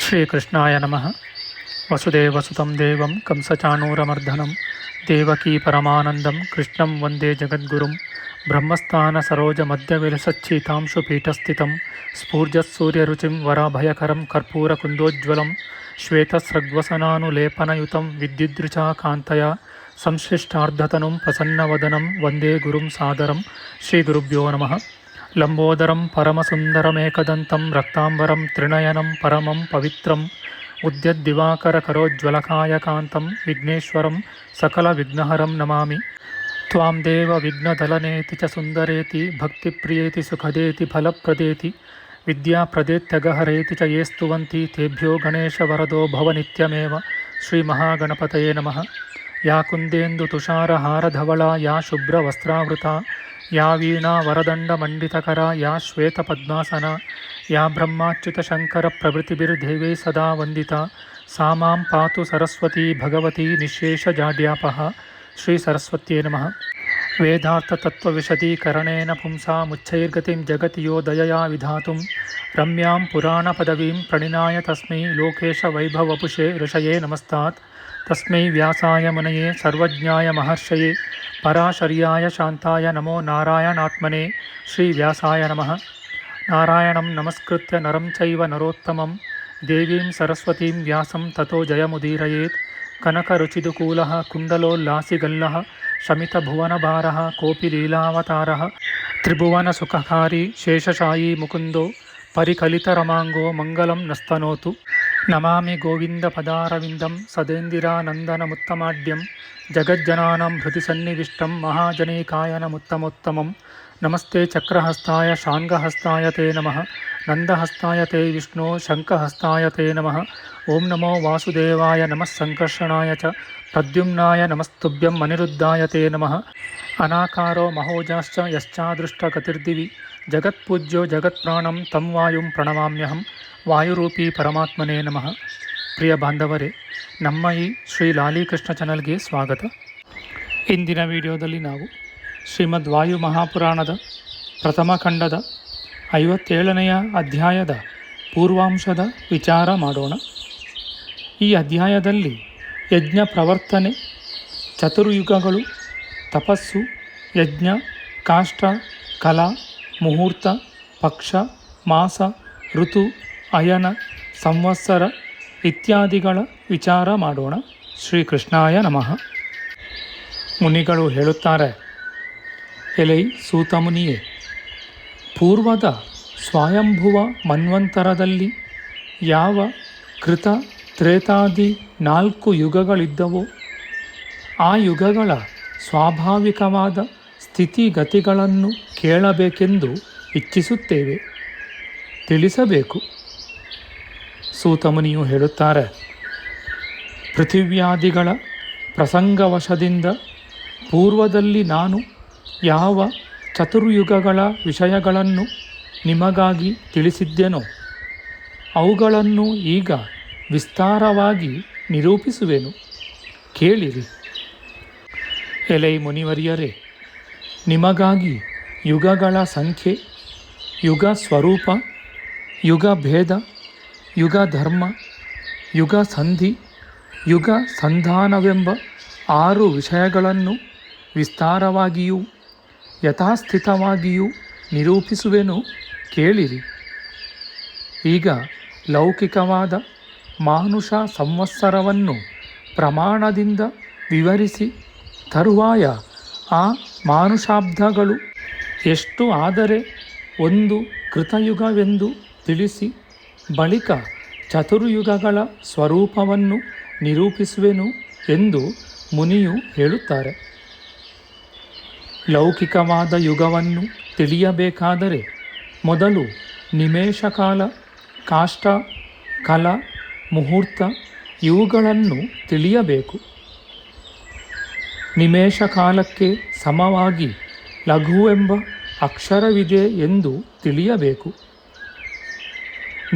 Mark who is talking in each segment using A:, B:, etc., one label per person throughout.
A: ಶ್ರೀಕೃಷ್ಣಾಯ ನಮಃ. ವಸುದೇವಸುತಂ ದೇವಂ ಕಂಸಚಾಣೂರಮರ್ದನಂ ದೇವಕೀ ಪರಮಾನಂದಂ ಕೃಷ್ಣಂ ವಂದೇ ಜಗದ್ಗುರುಂ. ಬ್ರಹ್ಮಸ್ಥಾನ ಸರೋಜ ಮಧ್ಯವಿಲಸಚ್ಛೀತಾಂಶು ಪೀಠಸ್ಥಿತಂ ಸ್ಫೂರ್ಜತ್ಸೂರ್ಯರುಚಿಂ ವರಾಭಯಕರಂ ಕರ್ಪೂರಕುಂದೋಜ್ವಲಂ ಶ್ವೇತಸ್ರಗ್ವಸನಾನುಲೇಪನಯುತಂ ವಿದ್ಯುದ್ರುಚಾ ಕಾಂತಯ ಸಂಶ್ಲಿಷ್ಟಾರ್ಧತನುಂ ಪ್ರಸನ್ನವದನಂ ವಂದೇ ಗುರುಂ ಸಾದರಂ. ಶ್ರೀಗುರುಭ್ಯೋ ನಮಃ. ಲಂಬೋದರಂ ಪರಮಸುಂದರಮೇಕದಂತಂ ರಕ್ತಾಂಬರಂ ತ್ರಿನಯನಂ ಪರಮಂ ಪವಿತ್ರಂ ಉದ್ಯದ್ದಿವಾಕರಕರೋಜ್ವಲಕಾಯಕಾಂತಂ ವಿಘ್ನೇಶ್ವರಂ ಸಕಲವಿಘ್ನಹರಂ ನಮಾಮಿ. ತ್ವಾಂ ದೇವ ವಿಘ್ನದಲನೇತಿ ಚ ಸುಂದರೇತಿ ಭಕ್ತಿಪ್ರಿಯೇತಿ ಸುಖದೇತಿ ಫಲಪ್ರದೇತಿ ವಿದ್ಯಾಪ್ರದೇತ್ಯಗಹರೇತಿ ಚ ಯೇ ಸ್ತುವಂತಿ ತೇಭ್ಯೋ ಗಣೇಶವರದೋ ಭವ ನಿತ್ಯಮೇವ. ಶ್ರೀಮಹಾಗಣಪತಯೇ ನಮಃ. ಯಾ ಕುಂದೇಂದು ತುಷಾರಹಾರಧವಳಾ ಯಾ ಶುಭ್ರವಸ್ತ್ರಾವೃತಾ ಯಾ ವೀಣಾ ವರದಂಡಮಂಡಿತಕರ ಯಾ ಶ್ವೇತಪದ್ಮಾಸನ ಯಾ ಬ್ರಹ್ಮಾಚ್ಯುತಶಂಕರ ಪ್ರಭೃತಿಭಿರ್ದೇವೈ ಸದಾ ವಂದಿತಾ ಸಾ ಮಾಂ ಪಾತು ಸರಸ್ವತೀ ಭಗವತಿ ನಿಶೇಷಜಾಡ್ಯಾಪಃ. ಶ್ರೀ ಸರಸ್ವತ್ಯೇ ನಮಃ. ವೇದಾರ್ಥತತ್ವವಿಶದೀಕರಣೇನ ಪುಂಸಾಮುಚ್ಚೈರ್ಗತಿಂ ಜಗತಿ ಯೋ ದಯಯಾ ವಿಧಾತುಂ ರಮ್ಯಾಂ ಪುರಾಣಪದವೀಂ ಪ್ರಣಿನಾಯ ತಸ್ಮೈ ಲೋಕೇಶವೈಭವಪುಷೇ ಋಷಯೇ ನಮಸ್ತಾತ್. ತಸ್ಮೈ ವ್ಯಾಸಾಯ ಮುನಯೇ ಸರ್ವಜ್ಞಾಯ ಮಹರ್ಷಯೇ ಪರಾಶರ್ಯಾಯ ಶಾಂತಾಯ ನಮೋ ನಾರಾಯಣಾತ್ಮನೇ. ಶ್ರೀ ವ್ಯಾಸಾಯ ನಮಃ. ನಾರಾಯಣಂ ನಮಸ್ಕೃತ್ಯ ನರಂ ಚೈವ ನರೋತ್ತಮಂ ದೇವೀಂ ಸರಸ್ವತೀಂ ವ್ಯಾಸಂ ತತೋ ಜಯಮುದೀರಯೇತ್. ಕನಕರುಚಿದುಕೂಲಃ ಕುಂಡಲೋಲ್ಲಾಸಿಗಲ್ಲಃ ಶಮಿತಭುವನಭಾರಃ ಕೋಪಿ ಲೀಲಾವತಾರಃ ತ್ರಿಭುವನಸುಖಕಾರಿ ಶೇಷಶಾಯೀ ಮುಕುಂದೋ ಪರಿಕಲಿತರಮಾಂಗೋ ಮಂಗಲಂ ನಸ್ತನೋತು. ನಮಾಮಿ ಗೋವಿಂದಪದಾರವಿಂದಂ ಸದೇಂದಿರಾನಂದನಮುತ್ತಮಾಡ್ಯಂ ಜಗಜ್ಜನಾನಾಂ ಹೃದಯ ಸನ್ನಿವಿಷ್ಟಂ ಮಹಾಜನೈಕಾಯನಮುತ್ತಮೋತ್ತಮಂ. ನಮಸ್ತೆ ಚಕ್ರಹಸ್ತಾಯ ಶಾಂಗಹಸ್ತಾಯ ತೇ ನಮಃ. ನಂದಹಸ್ತಾಯ ತೇ ವಿಷ್ಣೋ ಶಂಖಹಸ್ತಾಯ ತೇ ನಮಃ. ಓಂ ನಮೋ ವಾಸುದೇವಾಯ ನಮಃ ಸಂಕರ್ಷಣಾಯ ಚ ಪ್ರದ್ಯುಮ್ನಾಯ ನಮಸ್ತುಭ್ಯಂ ಅನಿರುದ್ಧಾಯ ತೇ ನಮಃ. ಅನಾಕಾರೋ ಮಹೋಜಾಶ್ಚ ಯಶ್ಚಾದೃಷ್ಟಗತಿರ್ದಿವಿ ಜಗತ್ಪೂಜ್ಯೋ ಜಗತ್ಪ್ರಾಣಂ ತಂ ವಾಯುಂ ಪ್ರಣಮಾಮ್ಯಹಂ. ವಾಯುರೂಪಿ ಪರಮಾತ್ಮನೇ ನಮಃ. ಪ್ರಿಯ ಬಾಂಧವರೇ, ನಮ್ಮ ಈ ಶ್ರೀ ಲಾಲಿಕೃಷ್ಣ ಚಾನಲ್ಗೆ ಸ್ವಾಗತ. ಇಂದಿನ ವಿಡಿಯೋದಲ್ಲಿ ನಾವು ಶ್ರೀಮದ್ ವಾಯು ಮಹಾಪುರಾಣದ ಪ್ರಥಮ ಖಂಡದ 57ನೆಯ ಅಧ್ಯಾಯದ ಪೂರ್ವಾಂಶದ ವಿಚಾರ ಮಾಡೋಣ. ಈ ಅಧ್ಯಾಯದಲ್ಲಿ ಯಜ್ಞ ಪ್ರವರ್ತನೆ, ಚತುರ್ಯುಗಗಳು, ತಪಸ್ಸು, ಯಜ್ಞ, ಕಾಷ್ಟ, ಕಲಾ, ಮುಹೂರ್ತ, ಪಕ್ಷ, ಮಾಸ, ಋತು, ಅಯನ, ಸಂವತ್ಸರ ಇತ್ಯಾದಿಗಳ ವಿಚಾರ ಮಾಡೋಣ. ಶ್ರೀಕೃಷ್ಣಾಯ ನಮಃ. ಮುನಿಗಳು ಹೇಳುತ್ತಾರೆ, ಎಲೈ ಸೂತಮುನಿಯೇ, ಪೂರ್ವದ ಸ್ವಯಂಭುವ ಮನ್ವಂತರದಲ್ಲಿ ಯಾವ ಕೃತ ತ್ರೇತಾದಿ 4 ಯುಗಗಳಿದ್ದವೋ ಆ ಯುಗಗಳ ಸ್ವಾಭಾವಿಕವಾದ ಸ್ಥಿತಿಗತಿಗಳನ್ನು ಕೇಳಬೇಕೆಂದು ಇಚ್ಛಿಸುತ್ತೇವೆ, ತಿಳಿಸಬೇಕು. ಸೂತಮುನಿಯು ಹೇಳುತ್ತಾರೆ, ಪೃಥಿವ್ಯಾದಿಗಳ ಪ್ರಸಂಗವಶದಿಂದ ಪೂರ್ವದಲ್ಲಿ ನಾನು ಯಾವ ಚತುರ್ಯುಗಗಳ ವಿಷಯಗಳನ್ನು ನಿಮಗಾಗಿ ತಿಳಿಸಿದ್ದೆನೋ ಅವುಗಳನ್ನು ಈಗ ವಿಸ್ತಾರವಾಗಿ ನಿರೂಪಿಸುವೆನು, ಕೇಳಿರಿ. ಎಲೈ ಮುನಿವರ್ಯರೇ, ನಿಮಗಾಗಿ ಯುಗಗಳ ಸಂಖ್ಯೆ, ಯುಗ ಸ್ವರೂಪ, ಯುಗ ಭೇದ, ಯುಗ ಧರ್ಮ, ಯುಗ ಸಂಧಿ, ಯುಗ ಸಂಧಾನವೆಂಬ 6 ವಿಷಯಗಳನ್ನು ವಿಸ್ತಾರವಾಗಿಯೂ ಯಥಾಸ್ಥಿತವಾಗಿಯೂ ನಿರೂಪಿಸುವೆನು, ಕೇಳಿರಿ. ಈಗ ಲೌಕಿಕವಾದ ಮಾನುಷ ಸಂವತ್ಸರವನ್ನು ಪ್ರಮಾಣದಿಂದ ವಿವರಿಸಿ ತರುವಾಯ ಆ ಮಾನುಷಾಬ್ದಗಳು ಎಷ್ಟು ಆದರೆ ಒಂದು ಕೃತಯುಗವೆಂದು ತಿಳಿಸಿ ಬಳಿಕ ಚತುರ್ಯುಗಗಳ ಸ್ವರೂಪವನ್ನು ನಿರೂಪಿಸುವೆನು ಎಂದು ಮುನಿಯು ಹೇಳುತ್ತಾರೆ. ಲೌಕಿಕವಾದ ಯುಗವನ್ನು ತಿಳಿಯಬೇಕಾದರೆ ಮೊದಲು ನಿಮೇಷಕಾಲ, ಕಾಷ್ಟ, ಕಲ, ಮುಹೂರ್ತ ಇವುಗಳನ್ನು ತಿಳಿಯಬೇಕು. ನಿಮೇಷ ಕಾಲಕ್ಕೆ ಸಮವಾಗಿ ಲಘುವೆಂಬ ಅಕ್ಷರವಿದೆ ಎಂದು ತಿಳಿಯಬೇಕು.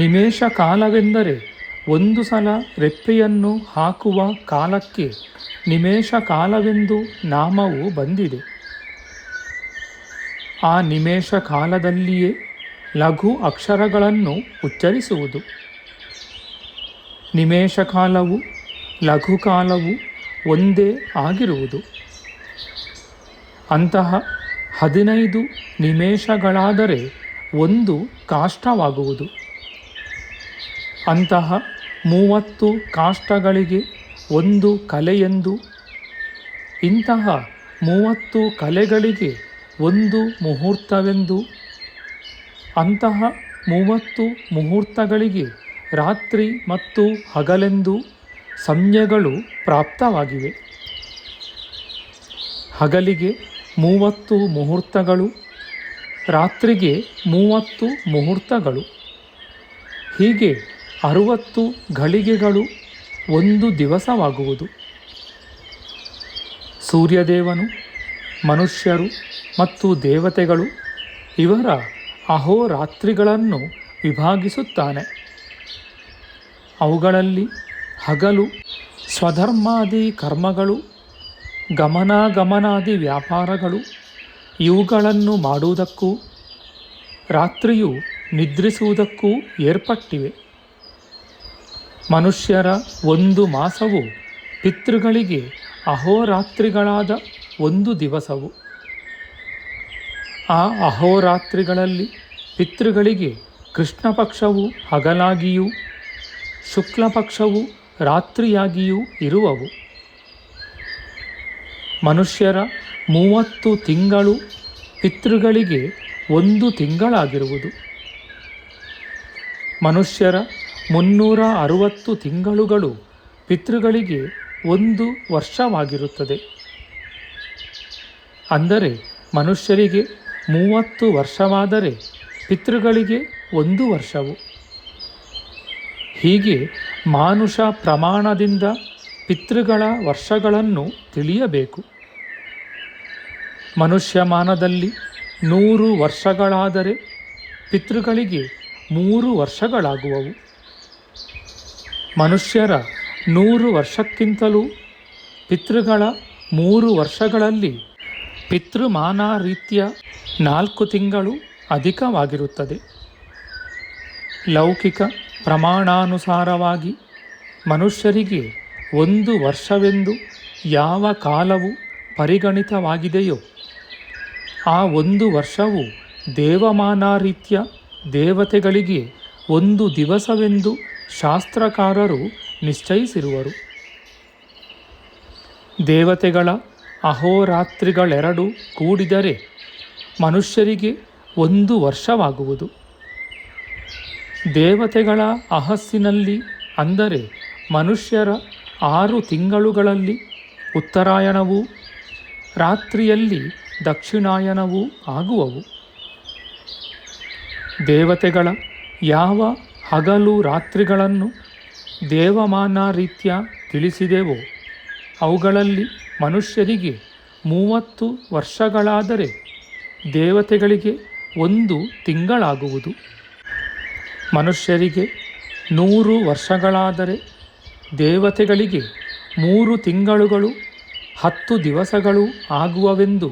A: ನಿಮೇಷ ಕಾಲವೆಂದರೆ ಒಂದು ಸಲ ರೆಪ್ಪೆಯನ್ನು ಹಾಕುವ ಕಾಲಕ್ಕೆ ನಿಮೇಷ ಕಾಲವೆಂದು ನಾಮವು ಬಂದಿದೆ. ಆ ನಿಮೇಷ ಕಾಲದಲ್ಲಿಯೇ ಲಘು ಅಕ್ಷರಗಳನ್ನು ಉಚ್ಚರಿಸುವುದು. ನಿಮೇಷ ಕಾಲವು ಲಘು ಕಾಲವು ಒಂದೇ ಆಗಿರುವುದು. ಅಂತಹ 15 ನಿಮೇಷಗಳಾದರೆ ಒಂದು ಕಾಷ್ಟವಾಗುವುದು. ಅಂತಹ 30 ಕಾಷ್ಟಗಳಿಗೆ ಒಂದು ಕಲೆಯೆಂದು, ಇಂತಹ 30 ಕಲೆಗಳಿಗೆ ಒಂದು ಮುಹೂರ್ತವೆಂದು, ಅಂತಹ 30 ಮುಹೂರ್ತಗಳಿಗೆ ರಾತ್ರಿ ಮತ್ತು ಹಗಲೆಂದು ಸಂಜ್ಞೆಗಳು ಪ್ರಾಪ್ತವಾಗಿವೆ. ಹಗಲಿಗೆ 30 ಮುಹೂರ್ತಗಳು, ರಾತ್ರಿಗೆ 30 ಮುಹೂರ್ತಗಳು, ಹೀಗೆ 60 ಘಳಿಗೆಗಳು ಒಂದು ದಿವಸವಾಗುವುದು. ಸೂರ್ಯದೇವನು ಮನುಷ್ಯರು ಮತ್ತು ದೇವತೆಗಳು ಇವರ ಅಹೋರಾತ್ರಿಗಳನ್ನು ವಿಭಾಗಿಸುತ್ತಾನೆ. ಅವುಗಳಲ್ಲಿ ಹಗಲು ಸ್ವಧರ್ಮಾದಿ ಕರ್ಮಗಳು, ಗಮನಾಗಮನಾದಿ ವ್ಯಾಪಾರಗಳು ಇವುಗಳನ್ನು ಮಾಡುವುದಕ್ಕೂ, ರಾತ್ರಿಯು ನಿದ್ರಿಸುವುದಕ್ಕೂ ಏರ್ಪಟ್ಟಿವೆ. ಮನುಷ್ಯರ ಒಂದು ಮಾಸವು ಪಿತೃಗಳಿಗೆ ಅಹೋರಾತ್ರಿಗಳಾದ ಒಂದು ದಿವಸವು. ಆ ಅಹೋರಾತ್ರಿಗಳಲ್ಲಿ ಪಿತೃಗಳಿಗೆ ಕೃಷ್ಣ ಪಕ್ಷವು ಹಗಲಾಗಿಯೂ ಶುಕ್ಲ ಪಕ್ಷವು ರಾತ್ರಿಯಾಗಿಯೂ ಇರುವವು. ಮನುಷ್ಯರ 30 ತಿಂಗಳು ಪಿತೃಗಳಿಗೆ ಒಂದು ತಿಂಗಳಾಗಿರುವುದು. ಮನುಷ್ಯರ 360 ತಿಂಗಳುಗಳು ಪಿತೃಗಳಿಗೆ ಒಂದು ವರ್ಷವಾಗಿರುತ್ತದೆ. ಅಂದರೆ ಮನುಷ್ಯರಿಗೆ 30 ವರ್ಷವಾದರೆ ಪಿತೃಗಳಿಗೆ ಒಂದು ವರ್ಷವು. ಹೀಗೆ ಮಾನುಷ ಪ್ರಮಾಣದಿಂದ ಪಿತೃಗಳ ವರ್ಷಗಳನ್ನು ತಿಳಿಯಬೇಕು. ಮನುಷ್ಯಮಾನದಲ್ಲಿ 100 ವರ್ಷಗಳಾದರೆ ಪಿತೃಗಳಿಗೆ 3 ವರ್ಷಗಳಾಗುವವು. ಮನುಷ್ಯರ 100 ವರ್ಷಕ್ಕಿಂತಲೂ ಪಿತೃಗಳ 3 ವರ್ಷಗಳಲ್ಲಿ ಪಿತೃಮಾನ ರೀತ್ಯ 4 ತಿಂಗಳು ಅಧಿಕವಾಗಿರುತ್ತದೆ. ಲೌಕಿಕ ಪ್ರಮಾಣಾನುಸಾರವಾಗಿ ಮನುಷ್ಯರಿಗೆ 1 ವರ್ಷವೆಂದು ಯಾವ ಕಾಲವು ಪರಿಗಣಿತವಾಗಿದೆಯೋ ಆ 1 ವರ್ಷವು ದೇವಮಾನ ರೀತ್ಯ ದೇವತೆಗಳಿಗೆ 1 ದಿವಸವೆಂದು ಶಾಸ್ತ್ರಕಾರರು ನಿಶ್ಚಯಿಸಿರುವರು. ದೇವತೆಗಳ ಅಹೋರಾತ್ರಿಗಳೆರಡು ಕೂಡಿದರೆ ಮನುಷ್ಯರಿಗೆ 1 ವರ್ಷವಾಗುವುದು. ದೇವತೆಗಳ ಅಹಸ್ಸಿನಲ್ಲಿ ಅಂದರೆ ಮನುಷ್ಯರ 6 ತಿಂಗಳುಗಳಲ್ಲಿ ಉತ್ತರಾಯಣವೂ ರಾತ್ರಿಯಲ್ಲಿ ದಕ್ಷಿಣಾಯನವೂ ಆಗುವವು. ದೇವತೆಗಳ ಯಾವ ಹಗಲು ರಾತ್ರಿಗಳನ್ನು ದೇವಮಾನ ರೀತ್ಯ ತಿಳಿಸಿದೆವೋ ಅವುಗಳಲ್ಲಿ ಮನುಷ್ಯರಿಗೆ 30 ವರ್ಷಗಳಾದರೆ ದೇವತೆಗಳಿಗೆ 1 ತಿಂಗಳಾಗುವುದು. ಮನುಷ್ಯರಿಗೆ 100 ವರ್ಷಗಳಾದರೆ ದೇವತೆಗಳಿಗೆ 3 ತಿಂಗಳುಗಳು 10 ದಿವಸಗಳು ಆಗುವವೆಂದು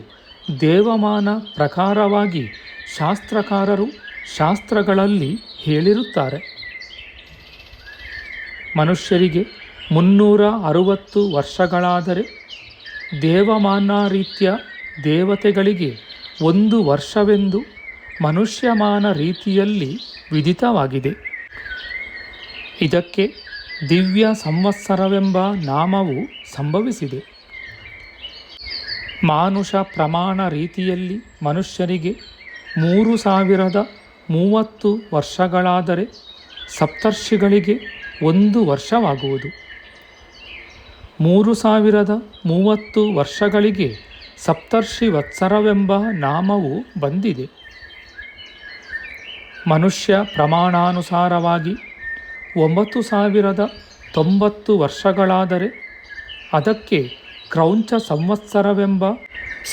A: ದೇವಮಾನ ಪ್ರಕಾರವಾಗಿ ಶಾಸ್ತ್ರಕಾರರು ಶಾಸ್ತ್ರಗಳಲ್ಲಿ ಹೇಳಿರುತ್ತಾರೆ. ಮನುಷ್ಯರಿಗೆ 360 ವರ್ಷಗಳಾದರೆ ದೇವಮಾನ ರೀತ್ಯ ದೇವತೆಗಳಿಗೆ 1 ವರ್ಷವೆಂದು ಮನುಷ್ಯಮಾನ ರೀತಿಯಲ್ಲಿ ವಿಧಿತವಾಗಿದೆ. ಇದಕ್ಕೆ ದಿವ್ಯ ಸಂವತ್ಸರವೆಂಬ ನಾಮವು ಸಂಭವಿಸಿದೆ. ಮಾನುಷ ಪ್ರಮಾಣ ರೀತಿಯಲ್ಲಿ ಮನುಷ್ಯರಿಗೆ 3030 ವರ್ಷಗಳಾದರೆ ಸಪ್ತರ್ಷಿಗಳಿಗೆ 1 ವರ್ಷವಾಗುವುದು. 3030 ವರ್ಷಗಳಿಗೆ ಸಪ್ತರ್ಷಿ ವತ್ಸರವೆಂಬ ನಾಮವು ಬಂದಿದೆ. ಮನುಷ್ಯ ಪ್ರಮಾಣಾನುಸಾರವಾಗಿ 9090 ವರ್ಷಗಳಾದರೆ ಅದಕ್ಕೆ ಕ್ರೌಂಚ ಸಂವತ್ಸರವೆಂಬ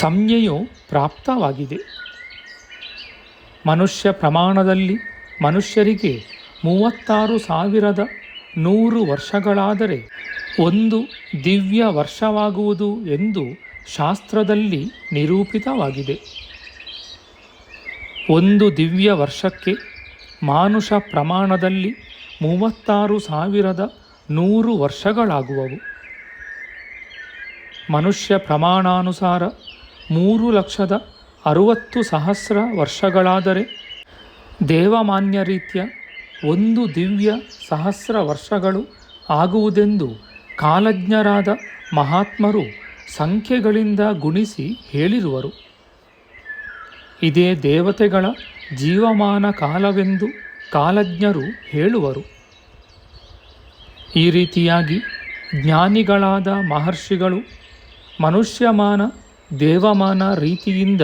A: ಸಂಜ್ಞೆಯು ಪ್ರಾಪ್ತವಾಗಿದೆ. ಮನುಷ್ಯ ಪ್ರಮಾಣದಲ್ಲಿ ಮನುಷ್ಯರಿಗೆ 36,100 ವರ್ಷಗಳಾದರೆ 1 ದಿವ್ಯ ವರ್ಷವಾಗುವುದು ಎಂದು ಶಾಸ್ತ್ರದಲ್ಲಿ ನಿರೂಪಿತವಾಗಿದೆ. 1 ದಿವ್ಯ ವರ್ಷಕ್ಕೆ ಮಾನುಷ ಪ್ರಮಾಣದಲ್ಲಿ 36,100 100 ವರ್ಷಗಳಾಗುವವು. ಮನುಷ್ಯ ಪ್ರಮಾಣಾನುಸಾರ 3,60,000 ವರ್ಷಗಳಾದರೆ, ದೇವಮಾನ್ಯ ರೀತ್ಯ 1 ದಿವ್ಯ ಸಹಸ್ರ ವರ್ಷಗಳು ಆಗುವುದೆಂದು ಕಾಲಜ್ಞರಾದ ಮಹಾತ್ಮರು ಸಂಖ್ಯೆಗಳಿಂದ ಗುಣಿಸಿ ಹೇಳಿರುವರು. ಇದೇ ದೇವತೆಗಳ ಜೀವಮಾನ ಕಾಲವೆಂದು ಕಾಲಜ್ಞರು ಹೇಳುವರು. ಈ ರೀತಿಯಾಗಿ ಜ್ಞಾನಿಗಳಾದ ಮಹರ್ಷಿಗಳು ಮನುಷ್ಯಮಾನ ದೇವಮಾನ ರೀತಿಯಿಂದ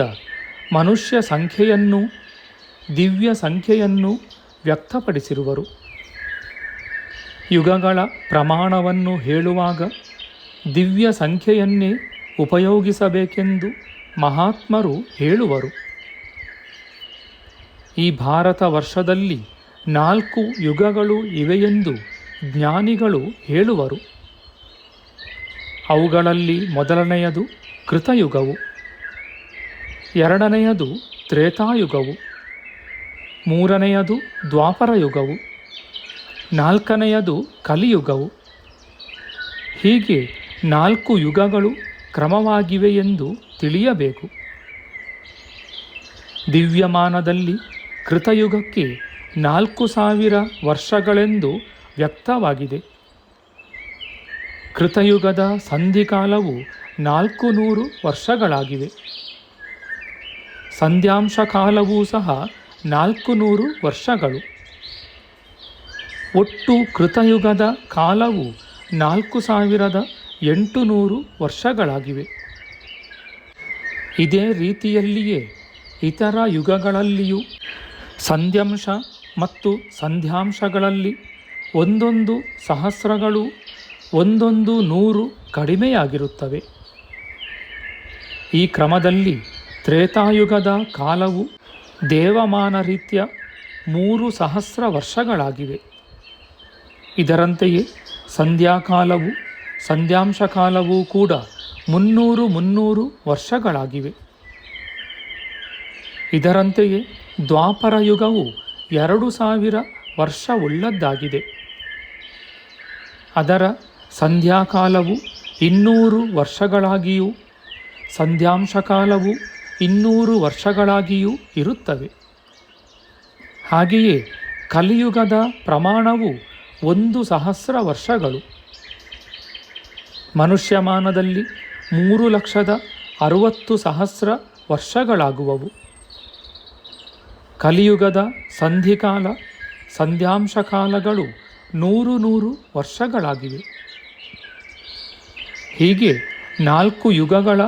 A: ಮನುಷ್ಯ ಸಂಖ್ಯೆಯನ್ನು ದಿವ್ಯ ಸಂಖ್ಯೆಯನ್ನು ವ್ಯಕ್ತಪಡಿಸಿರುವರು. ಯುಗಗಳ ಪ್ರಮಾಣವನ್ನು ಹೇಳುವಾಗ ದಿವ್ಯ ಸಂಖ್ಯೆಯನ್ನೇ ಉಪಯೋಗಿಸಬೇಕೆಂದು ಮಹಾತ್ಮರು ಹೇಳುವರು. ಈ ಭಾರತ ವರ್ಷದಲ್ಲಿ 4 ಯುಗಗಳು ಇವೆಯೆಂದು ಜ್ಞಾನಿಗಳು ಹೇಳುವರು. ಅವುಗಳಲ್ಲಿ ಮೊದಲನೆಯದು ಕೃತಯುಗವು, ಎರಡನೆಯದು ತ್ರೇತಾಯುಗವು, ಮೂರನೆಯದು ದ್ವಾಪರಯುಗವು, ನಾಲ್ಕನೆಯದು ಕಲಿಯುಗವು. ಹೀಗೆ 4 ಯುಗಗಳು ಕ್ರಮವಾಗಿವೆ ಎಂದು ತಿಳಿಯಬೇಕು. ದಿವ್ಯಮಾನದಲ್ಲಿ ಕೃತಯುಗಕ್ಕೆ 4,000 ವರ್ಷಗಳೆಂದು ವ್ಯಕ್ತವಾಗಿದೆ. ಕೃತಯುಗದ ಸಂಧಿಕಾಲವು 400 ವರ್ಷಗಳಾಗಿವೆ. ಸಂಧ್ಯಾಂಶ ಕಾಲವೂ ಸಹ 400 ವರ್ಷಗಳು. ಒಟ್ಟು ಕೃತಯುಗದ ಕಾಲವು 4,800 ವರ್ಷಗಳಾಗಿವೆ. ಇದೇ ರೀತಿಯಲ್ಲಿಯೇ ಇತರ ಯುಗಗಳಲ್ಲಿಯೂ ಸಂಧ್ಯಾಂಶ ಮತ್ತು ಸಂಧ್ಯಾಂಶಗಳಲ್ಲಿ ಒಂದೊಂದು ಸಹಸ್ರಗಳು ಒಂದೊಂದು 100 ಕಡಿಮೆಯಾಗಿರುತ್ತವೆ. ಈ ಕ್ರಮದಲ್ಲಿ ತ್ರೇತಾಯುಗದ ಕಾಲವು ದೇವಮಾನ ರೀತ್ಯ 3,000 ವರ್ಷಗಳಾಗಿವೆ. ಇದರಂತೆಯೇ ಸಂಧ್ಯಾಕಾಲವು ಸಂಧ್ಯಾಂಶ ಕಾಲವೂ ಕೂಡ 300 ವರ್ಷಗಳಾಗಿವೆ. ಇದರಂತೆಯೇ ದ್ವಾಪರ ಯುಗವು 2,000 ವರ್ಷವುಳ್ಳದ್ದಾಗಿದೆ. ಅದರ ಸಂಧ್ಯಾಕಾಲವು 200 ವರ್ಷಗಳಾಗಿಯೂ ಸಂಧ್ಯಾಂಶ ಕಾಲವು 200 ವರ್ಷಗಳಾಗಿಯೂ ಇರುತ್ತವೆ. ಹಾಗೆಯೇ ಕಲಿಯುಗದ ಪ್ರಮಾಣವು 1,000 ವರ್ಷಗಳು. ಮನುಷ್ಯಮಾನದಲ್ಲಿ 3,60,000 ವರ್ಷಗಳಾಗುವವು. ಕಲಿಯುಗದ ಸಂಧಿಕಾಲ ಸಂಧ್ಯಾಂಶ ಕಾಲಗಳು 100 ವರ್ಷಗಳಾಗಿವೆ. ಹೀಗೆ 4 ಯುಗಗಳ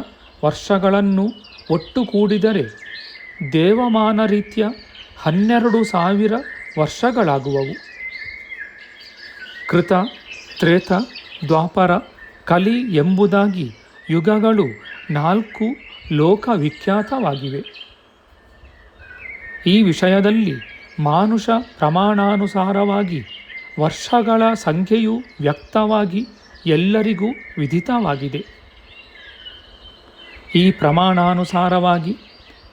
A: ವರ್ಷಗಳನ್ನು ಒಟ್ಟುಗೂಡಿದರೆ ದೇವಮಾನ ರೀತ್ಯ 12,000 ವರ್ಷಗಳಾಗುವವು. ಕೃತ, ತ್ರೇತ, ದ್ವಾಪರ, ಕಲಿ ಎಂಬುದಾಗಿ ಯುಗಗಳು 4 ಲೋಕವಿಖ್ಯಾತವಾಗಿವೆ. ಈ ವಿಷಯದಲ್ಲಿ ಮಾನುಷ ಪ್ರಮಾಣಾನುಸಾರವಾಗಿ ವರ್ಷಗಳ ಸಂಖ್ಯೆಯು ವ್ಯಕ್ತವಾಗಿ ಎಲ್ಲರಿಗೂ ವಿದಿತವಾಗಿದೆ. ಈ ಪ್ರಮಾಣಾನುಸಾರವಾಗಿ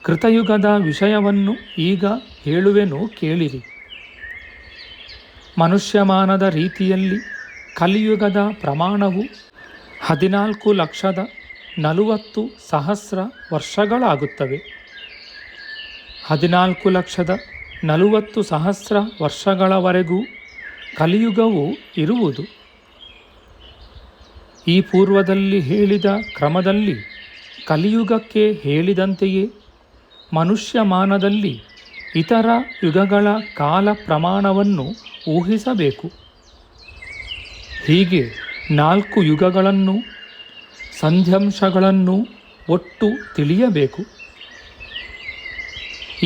A: ಕೃತಯುಗದ ವಿಷಯವನ್ನು ಈಗ ಹೇಳುವೆನು ಕೇಳಿರಿ. ಮನುಷ್ಯಮಾನದ ರೀತಿಯಲ್ಲಿ ಕಲಿಯುಗದ ಪ್ರಮಾಣವು 14,40,000 ವರ್ಷಗಳಾಗುತ್ತವೆ. 14,40,000 ವರ್ಷಗಳವರೆಗೂ ಕಲಿಯುಗವು ಇರುವುದು. ಈ ಪೂರ್ವದಲ್ಲಿ ಹೇಳಿದ ಕ್ರಮದಲ್ಲಿ ಕಲಿಯುಗಕ್ಕೆ ಹೇಳಿದಂತೆಯೇ ಮನುಷ್ಯಮಾನದಲ್ಲಿ ಇತರ ಯುಗಗಳ ಕಾಲ ಪ್ರಮಾಣವನ್ನು ಊಹಿಸಬೇಕು. ಹೀಗೆ 4 ಯುಗಗಳನ್ನು ಸಂಧ್ಯಾಂಶಗಳನ್ನು ಒಟ್ಟು ತಿಳಿಯಬೇಕು.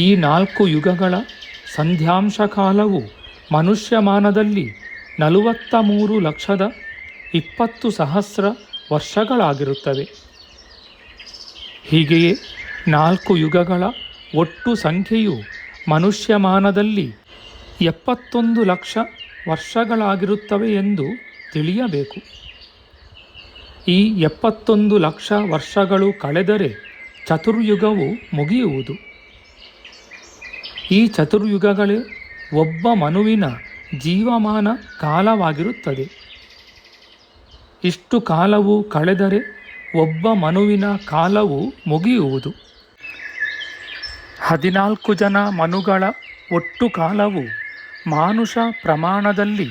A: ಈ 4 ಯುಗಗಳ ಸಂಧ್ಯಾಂಶ ಕಾಲವು ಮನುಷ್ಯಮಾನದಲ್ಲಿ 43,20,000 ವರ್ಷಗಳಾಗಿರುತ್ತವೆ. ಹೀಗೆಯೇ 4 ಯುಗಗಳ ಒಟ್ಟು ಸಂಖ್ಯೆಯು ಮನುಷ್ಯಮಾನದಲ್ಲಿ 71 ಲಕ್ಷ ವರ್ಷಗಳಾಗಿರುತ್ತವೆ ಎಂದು ತಿಳಿಯಬೇಕು. ಈ 71 ಲಕ್ಷ ವರ್ಷಗಳು ಕಳೆದರೆ ಚತುರ್ಯುಗವು ಮುಗಿಯುವುದು. ಈ ಚತುರ್ಯುಗಗಳೇ ಒಬ್ಬ ಮನುವಿನ ಜೀವಮಾನ ಕಾಲವಾಗಿರುತ್ತದೆ. ಇಷ್ಟು ಕಾಲವು ಕಳೆದರೆ ಒಬ್ಬ ಮನುವಿನ ಕಾಲವು ಮುಗಿಯುವುದು. 14 ಜನ ಮನುಗಳ ಒಟ್ಟು ಕಾಲವು ಮಾನುಷ ಪ್ರಮಾಣದಲ್ಲಿ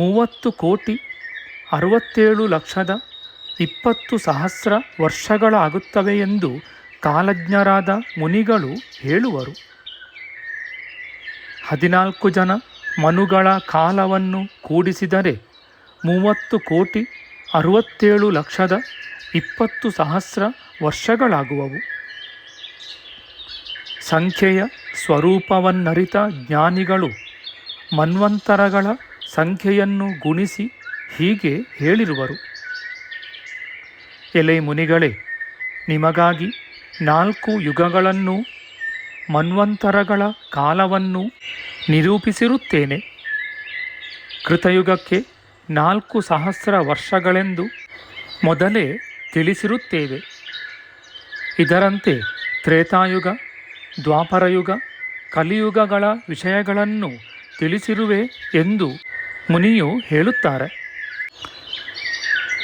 A: 30,67,20,000 ವರ್ಷಗಳಾಗುತ್ತವೆ ಎಂದು ಕಾಲಜ್ಞರಾದ ಮುನಿಗಳು ಹೇಳುವರು. 14 ಜನ ಮನುಗಳ ಕಾಲವನ್ನು ಕೂಡಿಸಿದರೆ 30,67,20,000 ವರ್ಷಗಳಾಗುವವು. ಸಂಖ್ಯೆಯ ಸ್ವರೂಪವನ್ನರಿತ ಜ್ಞಾನಿಗಳು ಮನ್ವಂತರಗಳ ಸಂಖ್ಯೆಯನ್ನು ಗುಣಿಸಿ ಹೀಗೆ ಹೇಳಿರುವರು. ಎಲೆ ಮುನಿಗಳೇ, ನಿಮಗಾಗಿ 4 ಯುಗಗಳನ್ನು ಮನ್ವಂತರಗಳ ಕಾಲವನ್ನು ನಿರೂಪಿಸಿರುತ್ತೇನೆ. ಕೃತಯುಗಕ್ಕೆ 4,000 ವರ್ಷಗಳೆಂದು ಮೊದಲೇ ತಿಳಿಸಿರುತ್ತೇವೆ. ಇದರಂತೆ ತ್ರೇತಾಯುಗ, ದ್ವಾಪರಯುಗ, ಕಲಿಯುಗಗಳ ವಿಷಯಗಳನ್ನು ತಿಳಿಸಿರುವೆ ಎಂದು ಮುನಿಯು ಹೇಳುತ್ತಾರೆ.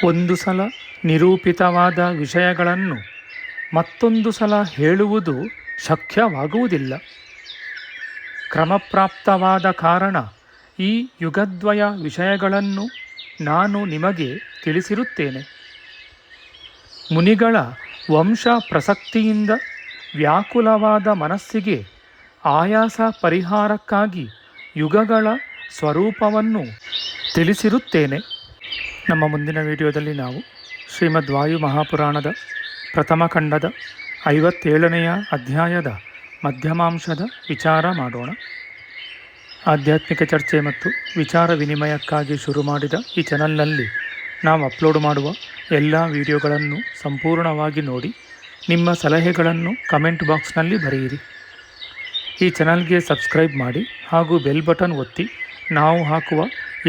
A: ಒಂದು ಸಲ ನಿರೂಪಿತವಾದ ವಿಷಯಗಳನ್ನು ಮತ್ತೊಂದು ಸಲ ಹೇಳುವುದು ಶಕ್ಯವಾಗುವುದಿಲ್ಲ. ಕ್ರಮಪ್ರಾಪ್ತವಾದ ಕಾರಣ ಈ ಯುಗದ್ವಯ ವಿಷಯಗಳನ್ನು ನಾನು ನಿಮಗೆ ತಿಳಿಸಿರುತ್ತೇನೆ. ಮುನಿಗಳ ವಂಶ ಪ್ರಸಕ್ತಿಯಿಂದ ವ್ಯಾಕುಲವಾದ ಮನಸ್ಸಿಗೆ ಆಯಾಸ ಪರಿಹಾರಕ್ಕಾಗಿ ಯುಗಗಳ ಸ್ವರೂಪವನ್ನು ತಿಳಿಸಿರುತ್ತೇನೆ. ನಮ್ಮ ಮುಂದಿನ ವಿಡಿಯೋದಲ್ಲಿ ನಾವು ಶ್ರೀಮದ್ ವಾಯು ಮಹಾಪುರಾಣದ ಪ್ರಥಮ ಖಂಡದ 57ನೆಯ ಅಧ್ಯಾಯದ ಮಧ್ಯಮಾಂಶದ ವಿಚಾರ ಮಾಡೋಣ. ಆಧ್ಯಾತ್ಮಿಕ ಚರ್ಚೆ ಮತ್ತು ವಿಚಾರ ವಿನಿಮಯಕ್ಕಾಗಿ ಶುರು ಮಾಡಿದ ಈ ಚಾನಲ್ನಲ್ಲಿ ನಾವು ಅಪ್ಲೋಡ್ ಮಾಡುವ ಎಲ್ಲ ವಿಡಿಯೋಗಳನ್ನು ಸಂಪೂರ್ಣವಾಗಿ ನೋಡಿ ನಿಮ್ಮ ಸಲಹೆಗಳನ್ನು ಕಮೆಂಟ್ ಬಾಕ್ಸ್ನಲ್ಲಿ ಬರೆಯಿರಿ. ಈ ಚಾನಲ್ಗೆ ಸಬ್ಸ್ಕ್ರೈಬ್ ಮಾಡಿ ಹಾಗೂ ಬೆಲ್ ಬಟನ್ ಒತ್ತಿ ನಾವು ಹಾಕುವ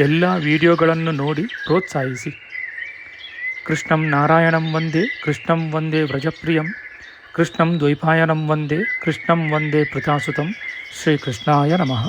A: ಎಲ್ಲ ವಿಡಿಯೋಗಳನ್ನು ನೋಡಿ ಪ್ರೋತ್ಸಾಹಿಸಿ. ಕೃಷ್ಣಂ ನಾರಾಯಣಂ ವಂದೇ ಕೃಷ್ಣಂ ವಂದೇ ವ್ರಜಪ್ರಿಯಂ ಕೃಷ್ಣಂ ದ್ವೈಪಾಯನಂ ವಂದೇ ಕೃಷ್ಣಂ ವಂದೇ ಪೃಥಾಸುತಂ. ಶ್ರೀಕೃಷ್ಣಾಯ ನಮಃ.